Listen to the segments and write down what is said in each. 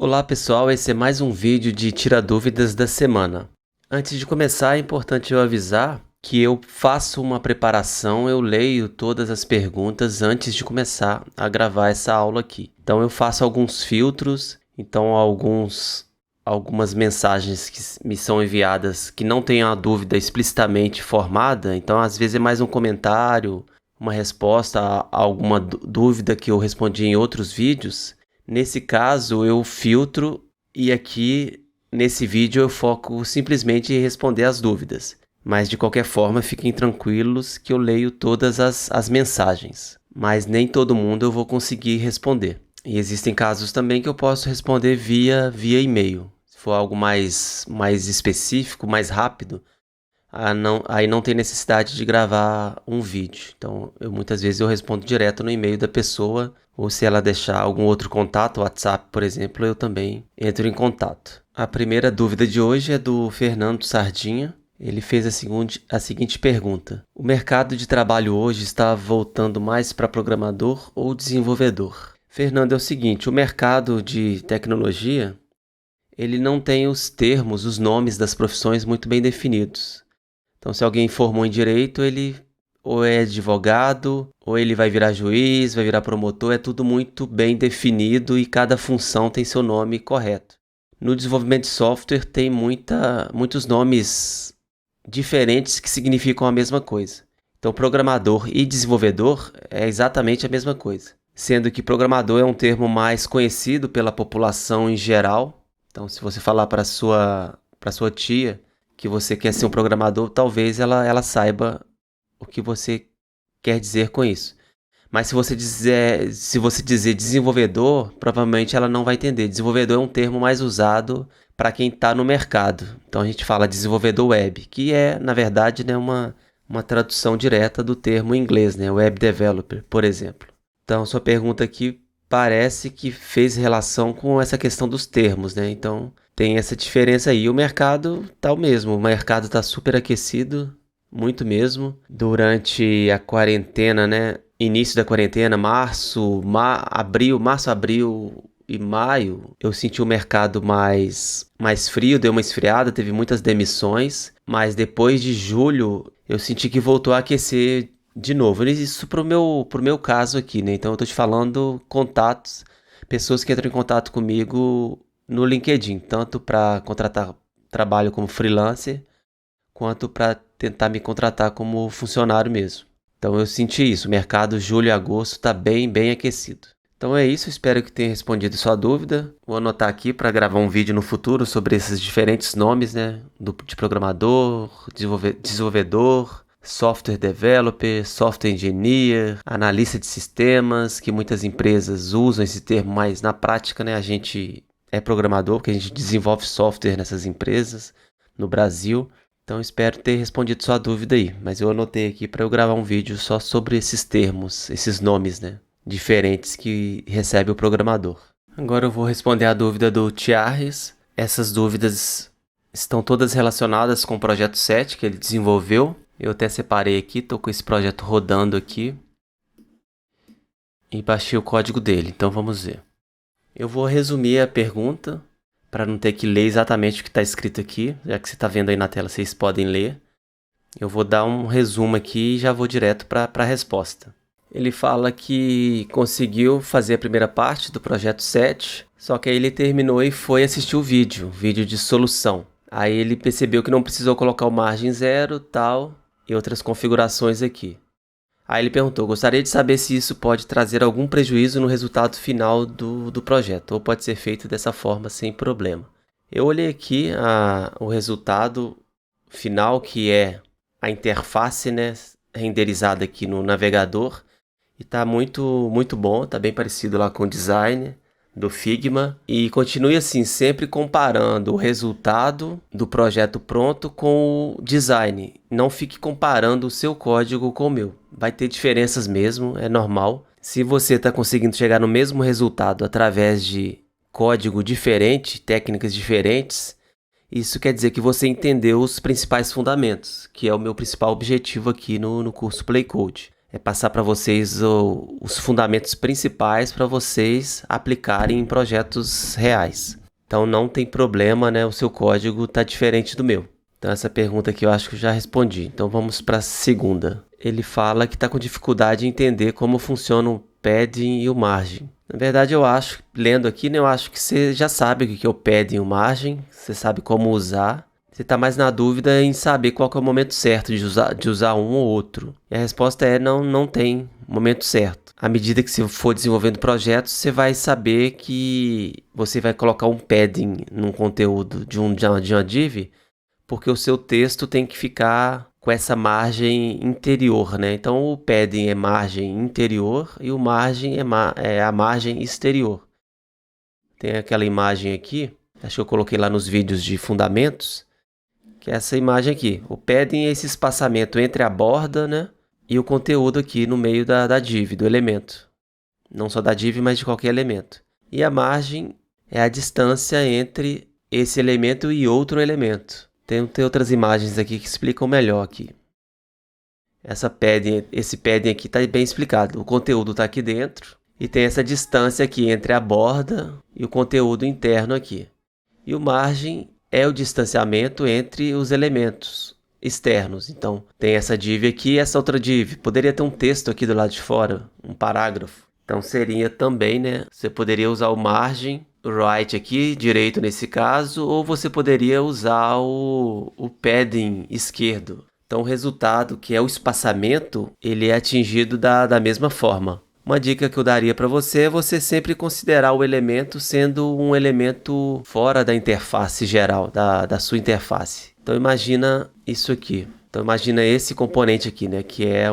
Olá pessoal, esse é mais um vídeo de Tira Dúvidas da semana. Antes de começar, é importante eu avisar que eu faço uma preparação, eu leio todas as perguntas antes de começar a gravar essa aula aqui. Então eu faço alguns filtros, então algumas mensagens que me são enviadas que não tenham a dúvida explicitamente formada, então às vezes é mais um comentário, uma resposta a alguma dúvida que eu respondi em outros vídeos. Nesse caso, eu filtro e aqui nesse vídeo eu foco simplesmente em responder as dúvidas. Mas de qualquer forma, fiquem tranquilos que eu leio todas as mensagens. Mas nem todo mundo eu vou conseguir responder. E existem casos também que eu posso responder via e-mail. Se for algo mais específico, mais rápido, aí não tem necessidade de gravar um vídeo. Então, muitas vezes eu respondo direto no e-mail da pessoa, ou se ela deixar algum outro contato, WhatsApp, por exemplo, eu também entro em contato. A primeira dúvida de hoje é do Fernando Sardinha. Ele fez a seguinte pergunta: o mercado de trabalho hoje está voltando mais para programador ou desenvolvedor? Fernando, é o seguinte, o mercado de tecnologia, ele não tem os termos, os nomes das profissões muito bem definidos. Então, se alguém formou em direito, ele ou é advogado, ou ele vai virar juiz, vai virar promotor, é tudo muito bem definido e cada função tem seu nome correto. No desenvolvimento de software tem muitos nomes diferentes que significam a mesma coisa. Então, programador e desenvolvedor é exatamente a mesma coisa, sendo que programador é um termo mais conhecido pela população em geral. Então, se você falar para sua tia que você quer ser um programador, talvez ela saiba o que você quer dizer com isso. Mas se você dizer desenvolvedor, provavelmente ela não vai entender. Desenvolvedor é um termo mais usado para quem está no mercado. Então a gente fala desenvolvedor web, que é, na verdade, né, uma tradução direta do termo em inglês, né, web developer, por exemplo. Então sua pergunta aqui parece que fez relação com essa questão dos termos, né? Então tem essa diferença aí. O mercado tá o mesmo, o mercado está super aquecido, muito mesmo. Durante a quarentena, né? Início da quarentena, março, abril e maio, eu senti o mercado mais frio, deu uma esfriada, teve muitas demissões, mas depois de julho eu senti que voltou a aquecer de novo. Isso pro meu caso aqui, né? Então eu tô te falando contatos, pessoas que entram em contato comigo no LinkedIn, tanto para contratar trabalho como freelancer, quanto para tentar me contratar como funcionário mesmo. Então eu senti isso, o mercado julho e agosto está bem aquecido. Então é isso, espero que tenha respondido sua dúvida. Vou anotar aqui para gravar um vídeo no futuro sobre esses diferentes nomes, né? De programador, desenvolvedor, software developer, software engineer, analista de sistemas, que muitas empresas usam esse termo, mas na prática, né, a gente é programador, porque a gente desenvolve software nessas empresas no Brasil. Então espero ter respondido sua dúvida aí, mas eu anotei aqui para eu gravar um vídeo só sobre esses termos, esses nomes, né, diferentes que recebe o programador. Agora eu vou responder a dúvida do Thiarres. Essas dúvidas estão todas relacionadas com o projeto 7 que ele desenvolveu. Eu até separei aqui, estou com esse projeto rodando aqui e baixei o código dele, então vamos ver. Eu vou resumir a pergunta para não ter que ler exatamente o que está escrito aqui, já que você está vendo aí na tela, vocês podem ler. Eu vou dar um resumo aqui e já vou direto para a resposta. Ele fala que conseguiu fazer a primeira parte do projeto 7, só que aí ele terminou e foi assistir o vídeo de solução. Aí ele percebeu que não precisou colocar o margem zero, tal, e outras configurações aqui. Aí ele perguntou: gostaria de saber se isso pode trazer algum prejuízo no resultado final do projeto, ou pode ser feito dessa forma sem problema. Eu olhei aqui o resultado final, que é a interface, né, renderizada aqui no navegador, e está muito bom, está bem parecido lá com o design do Figma, e continue assim, sempre comparando o resultado do projeto pronto com o design. Não fique comparando o seu código com o meu. Vai ter diferenças mesmo, é normal. Se você está conseguindo chegar no mesmo resultado através de código diferente, técnicas diferentes, isso quer dizer que você entendeu os principais fundamentos, que é o meu principal objetivo aqui no curso Play Code. é passar para vocês os fundamentos principais para vocês aplicarem em projetos reais. Então não tem problema, né? O seu código está diferente do meu. Então essa pergunta aqui eu acho que eu já respondi. Então vamos para a segunda. Ele fala que está com dificuldade em entender como funciona o padding e o margin. Na verdade eu acho, lendo aqui, né, eu acho que você já sabe o que é o padding e o margin. Você sabe como usar. Você está mais na dúvida em saber qual que é o momento certo de usar um ou outro. E a resposta é não tem momento certo. À medida que você for desenvolvendo projetos, você vai saber que você vai colocar um padding num conteúdo de uma div, porque o seu texto tem que ficar com essa margem interior, né? Então o padding é margem interior e o margin é a margem exterior. Tem aquela imagem aqui, acho que eu coloquei lá nos vídeos de fundamentos, que é essa imagem aqui. O padding é esse espaçamento entre a borda, né, e o conteúdo aqui no meio da div, do elemento. Não só da div, mas de qualquer elemento. E a margem é a distância entre esse elemento e outro elemento. Tem outras imagens aqui que explicam melhor aqui. Esse padding aqui está bem explicado. O conteúdo está aqui dentro e tem essa distância aqui entre a borda e o conteúdo interno aqui. E o margem é o distanciamento entre os elementos externos. Então, tem essa div aqui e essa outra div. Poderia ter um texto aqui do lado de fora, um parágrafo. Então, seria também, né? Você poderia usar o margin, o right aqui, direito nesse caso, ou você poderia usar o padding esquerdo. Então, o resultado, que é o espaçamento, ele é atingido da mesma forma. Uma dica que eu daria para você é você sempre considerar o elemento sendo um elemento fora da interface geral, da sua interface. Então imagina isso aqui. Então imagina esse componente aqui, né? Que é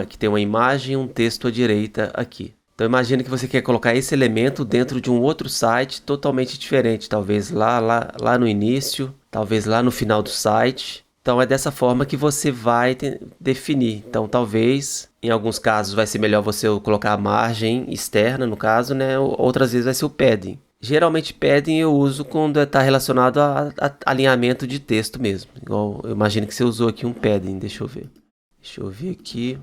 que tem uma imagem e um texto à direita aqui. Então imagina que você quer colocar esse elemento dentro de um outro site totalmente diferente. Talvez lá no início, talvez lá no final do site. Então é dessa forma que você vai definir. Então talvez, em alguns casos, vai ser melhor você colocar a margem externa, no caso, né? Outras vezes vai ser o padding. Geralmente padding eu uso quando está relacionado a alinhamento de texto mesmo. Igual eu imagino que você usou aqui um padding, deixa eu ver. Deixa eu ver aqui.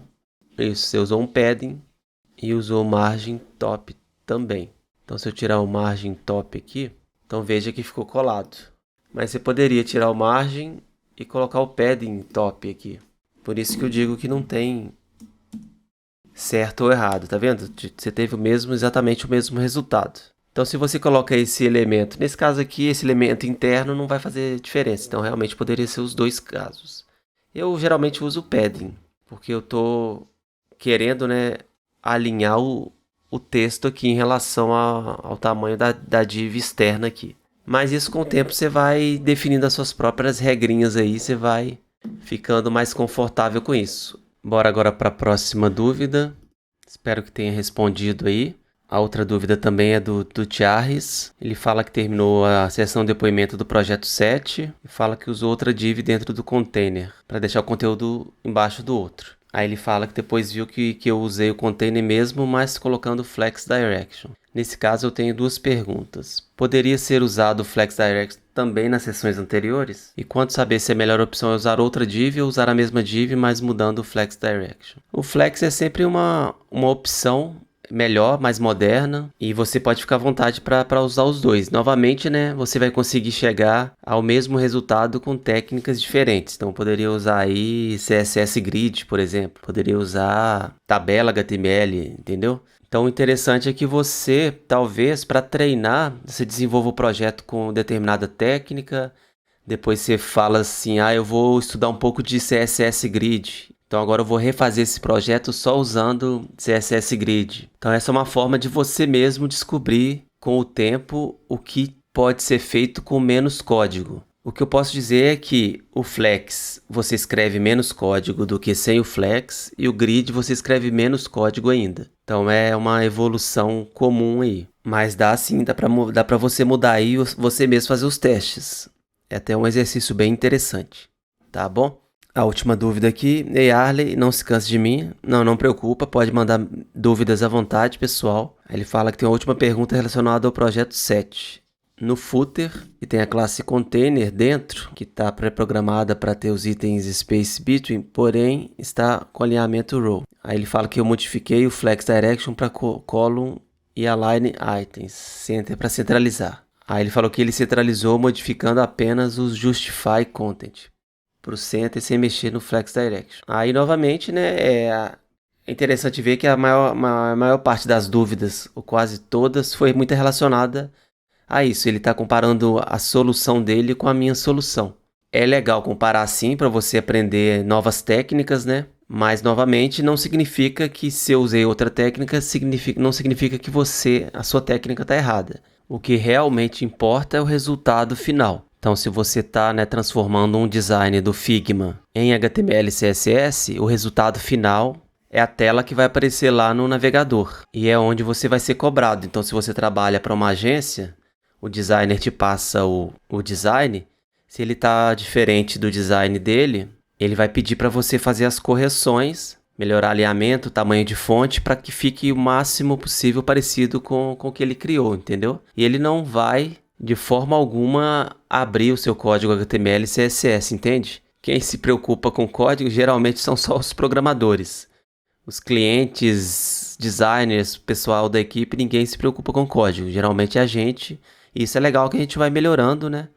Isso, você usou um padding e usou margem top também. Então se eu tirar o margem top aqui, então veja que ficou colado. Mas você poderia tirar o margem e colocar o padding top aqui. Por isso que eu digo que não tem certo ou errado, tá vendo? Você teve exatamente o mesmo resultado. Então se você coloca esse elemento, nesse caso aqui, esse elemento interno não vai fazer diferença. Então realmente poderia ser os dois casos. Eu geralmente uso o padding, porque eu estou querendo, né, alinhar o texto aqui em relação ao tamanho da div externa aqui. Mas isso com o tempo você vai definindo as suas próprias regrinhas aí, você vai ficando mais confortável com isso. Bora agora para a próxima dúvida. Espero que tenha respondido aí. A outra dúvida também é do Thiarres. Ele fala que terminou a sessão de depoimento do projeto 7 e fala que usou outra div dentro do container para deixar o conteúdo embaixo do outro. Aí ele fala que depois viu que eu usei o container mesmo, mas colocando Flex Direction. Nesse caso eu tenho duas perguntas. Poderia ser usado o Flex Direction também nas sessões anteriores? E quanto saber se a melhor opção é usar outra div ou usar a mesma div, mas mudando o Flex Direction? O Flex é sempre uma opção melhor, mais moderna, e você pode ficar à vontade para usar os dois. Novamente, né, você vai conseguir chegar ao mesmo resultado com técnicas diferentes. Então, poderia usar aí CSS Grid, por exemplo. Poderia usar tabela HTML, entendeu? Então, o interessante é que você, talvez, para treinar, você desenvolva o projeto com determinada técnica, depois você fala assim, eu vou estudar um pouco de CSS Grid. Então agora eu vou refazer esse projeto só usando CSS Grid. Então essa é uma forma de você mesmo descobrir com o tempo o que pode ser feito com menos código. O que eu posso dizer é que o Flex você escreve menos código do que sem o Flex e o Grid você escreve menos código ainda. Então é uma evolução comum aí. Mas dá sim, dá para você mudar aí e você mesmo fazer os testes. É até um exercício bem interessante, tá bom? A última dúvida aqui, Ei Arley, não se canse de mim. Não preocupa, pode mandar dúvidas à vontade, pessoal. Ele fala que tem uma última pergunta relacionada ao projeto 7. no footer e tem a classe container dentro, que está pré-programada para ter os itens space between, porém está com alinhamento row. Aí ele fala que eu modifiquei o flex direction para column e align items, para centralizar. Aí ele falou que ele centralizou modificando apenas os justify content para o center sem mexer no flex direction. Aí novamente, né, é interessante ver que a maior parte das dúvidas, ou quase todas, foi muito relacionada a isso. Ele está comparando a solução dele com a minha solução. É legal comparar assim para você aprender novas técnicas, né? Mas novamente não significa que se eu usei outra técnica, não significa que a sua técnica está errada. O que realmente importa é o resultado final. Então, se você está, né, transformando um design do Figma em HTML e CSS, o resultado final é a tela que vai aparecer lá no navegador. E é onde você vai ser cobrado. Então, se você trabalha para uma agência, o designer te passa o design. Se ele está diferente do design dele, ele vai pedir para você fazer as correções, melhorar alinhamento, tamanho de fonte, para que fique o máximo possível parecido com o que ele criou, entendeu? E ele não vai, de forma alguma, abrir o seu código HTML e CSS, entende? Quem se preocupa com código geralmente são só os programadores. Os clientes, designers, pessoal da equipe, ninguém se preocupa com código. Geralmente é a gente. E isso é legal que a gente vai melhorando, né?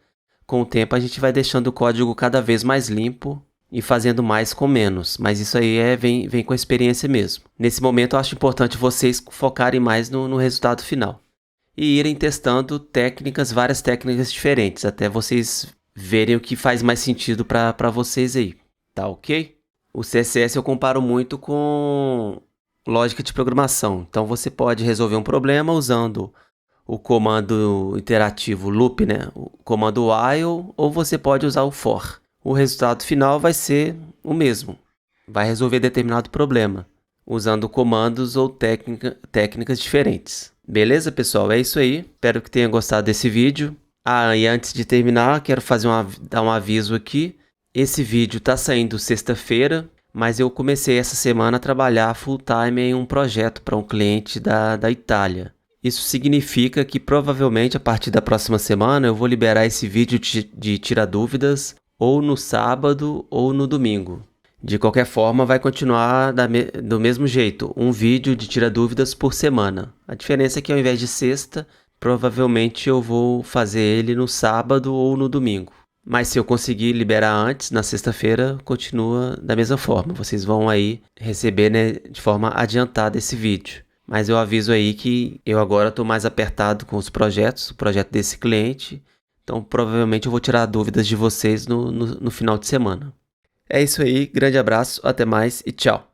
Com o tempo a gente vai deixando o código cada vez mais limpo e fazendo mais com menos. Mas isso aí vem com a experiência mesmo. Nesse momento eu acho importante vocês focarem mais no resultado final. E irem testando várias técnicas diferentes, até vocês verem o que faz mais sentido para vocês aí. Tá ok? O CSS eu comparo muito com lógica de programação. Então você pode resolver um problema usando o comando interativo loop, né? O comando while, ou você pode usar o for. O resultado final vai ser o mesmo. Vai resolver determinado problema, usando comandos ou técnicas diferentes. Beleza, pessoal? É isso aí. Espero que tenham gostado desse vídeo. E antes de terminar, quero dar um aviso aqui. Esse vídeo está saindo sexta-feira, mas eu comecei essa semana a trabalhar full time em um projeto para um cliente da Itália. Isso significa que provavelmente a partir da próxima semana eu vou liberar esse vídeo de tirar dúvidas ou no sábado ou no domingo. De qualquer forma, vai continuar do mesmo jeito, um vídeo de tirar dúvidas por semana. A diferença é que ao invés de sexta, provavelmente eu vou fazer ele no sábado ou no domingo. Mas se eu conseguir liberar antes, na sexta-feira, continua da mesma forma. Vocês vão aí receber, né, de forma adiantada esse vídeo. Mas eu aviso aí que eu agora estou mais apertado com os projetos, o projeto desse cliente. Então provavelmente eu vou tirar dúvidas de vocês no final de semana. É isso aí, grande abraço, até mais e tchau!